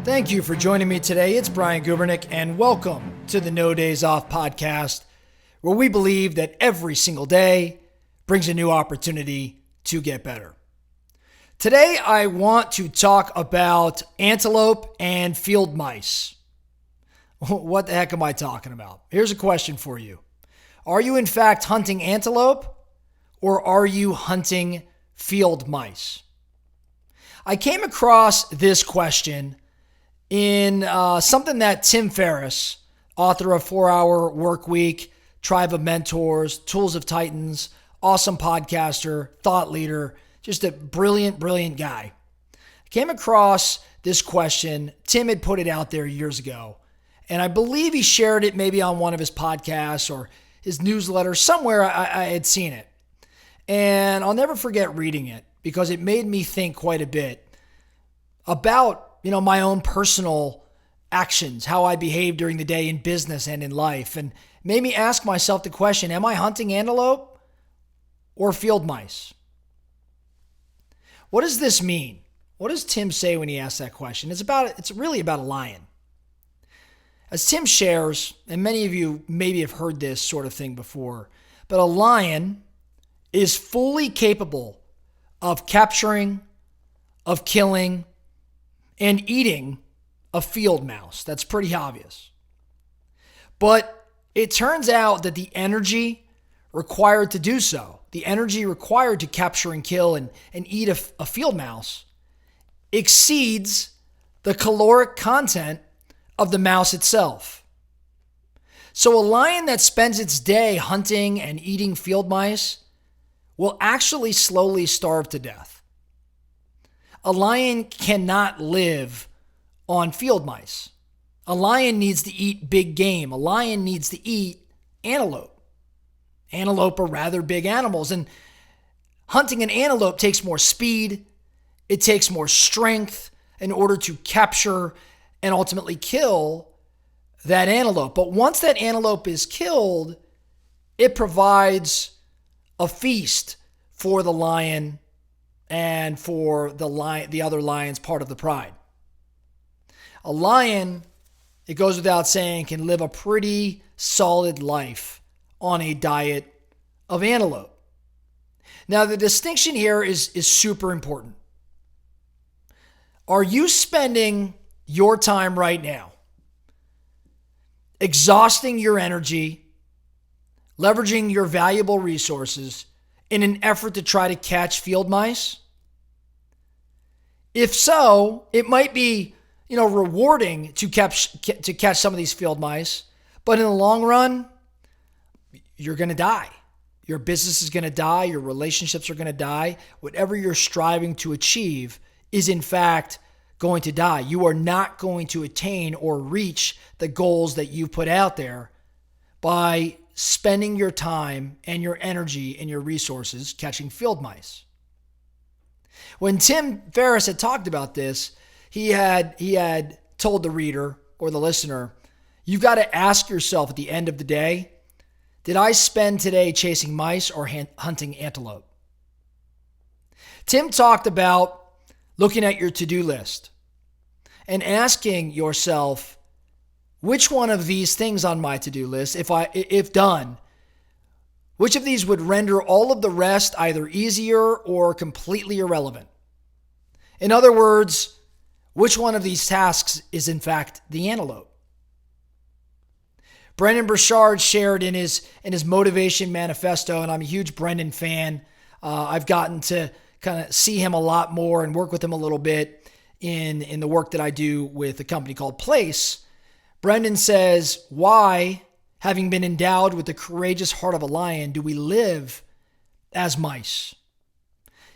Thank you for joining me today. It's Brian Gubernick, and welcome to the No Days Off podcast, where we believe that every single day brings a new opportunity to get better. Today, I want to talk about antelope and field mice. What the heck am I talking about? Here's a question for you. Are you in fact hunting antelope, or are you hunting field mice? I came across this question in something that Tim Ferriss, author of 4-Hour Workweek, Tribe of Mentors, Tools of Titans, awesome podcaster, thought leader, just a brilliant, brilliant guy. I came across this question. Tim had put it out there years ago, and I believe he shared it maybe on one of his podcasts or his newsletter. Somewhere I had seen it. And I'll never forget reading it because it made me think quite a bit about my own personal actions, how I behave during the day in business and in life, and made me ask myself the question, am I hunting antelope or field mice? What does this mean? What does Tim say when he asks that question? It's really about a lion. As Tim shares, and many of you maybe have heard this sort of thing before, but a lion is fully capable of capturing, of killing, and eating a field mouse. That's pretty obvious. But it turns out that the energy required to do so, the energy required to capture and kill and eat a field mouse, exceeds the caloric content of the mouse itself. So a lion that spends its day hunting and eating field mice will actually slowly starve to death. A lion cannot live on field mice. A lion needs to eat big game. A lion needs to eat antelope. Antelope are rather big animals, and hunting an antelope takes more speed. It takes more strength in order to capture and ultimately kill that antelope. But once that antelope is killed, it provides a feast for the lion and for the other lions, part of the pride. A lion, it goes without saying, can live a pretty solid life on a diet of antelope. Now, the distinction here is super important. Are you spending your time right now exhausting your energy, leveraging your valuable resources in an effort to try to catch field mice? If so, it might be, rewarding to catch some of these field mice, but in the long run, you're going to die. Your business is going to die. Your relationships are going to die. Whatever you're striving to achieve is in fact going to die. You are not going to attain or reach the goals that you put out there by spending your time and your energy and your resources catching field mice. When Tim Ferriss had talked about this, he had told the reader or the listener, you've got to ask yourself at the end of the day, did I spend today chasing mice or hunting antelope? Tim talked about looking at your to-do list and asking yourself, which one of these things on my to-do list, if done, which of these would render all of the rest either easier or completely irrelevant? In other words, which one of these tasks is in fact the antelope? Brendon Burchard shared in his motivation manifesto, and I'm a huge Brendon fan. I've gotten to kind of see him a lot more and work with him a little bit in the work that I do with a company called Place. Brendon says, why, having been endowed with the courageous heart of a lion, do we live as mice?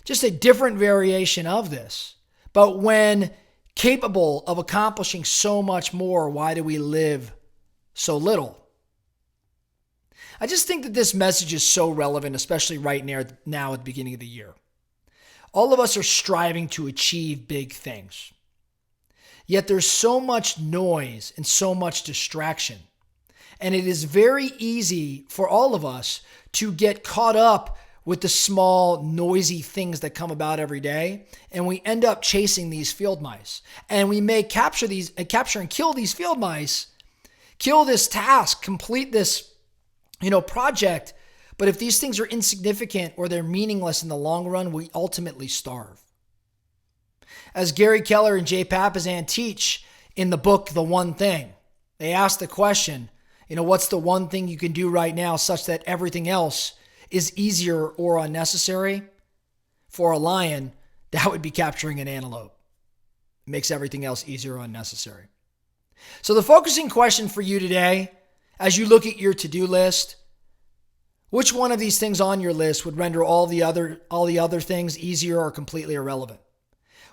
Just a different variation of this. But when capable of accomplishing so much more, why do we live so little? I just think that this message is so relevant, especially right now at the beginning of the year. All of us are striving to achieve big things. Yet there's so much noise and so much distraction. And it is very easy for all of us to get caught up with the small, noisy things that come about every day. And we end up chasing these field mice. And we may capture and kill these field mice, kill this task, complete this, project. But if these things are insignificant or they're meaningless in the long run, we ultimately starve. As Gary Keller and Jay Papasan teach in the book, The One Thing, they ask the question, what's the one thing you can do right now such that everything else is easier or unnecessary? For a lion, that would be capturing an antelope. It makes everything else easier or unnecessary. So the focusing question for you today, as you look at your to-do list, which one of these things on your list would render all the other things easier or completely irrelevant?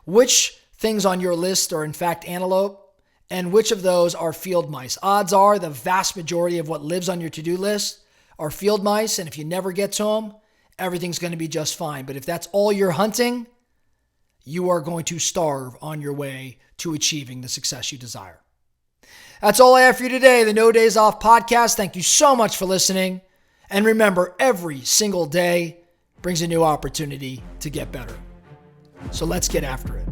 Which things on your list are in fact antelope? And which of those are field mice? Odds are the vast majority of what lives on your to-do list are field mice. And if you never get to them, everything's going to be just fine. But if that's all you're hunting, you are going to starve on your way to achieving the success you desire. That's all I have for you today. The No Days Off podcast. Thank you so much for listening. And remember, every single day brings a new opportunity to get better. So let's get after it.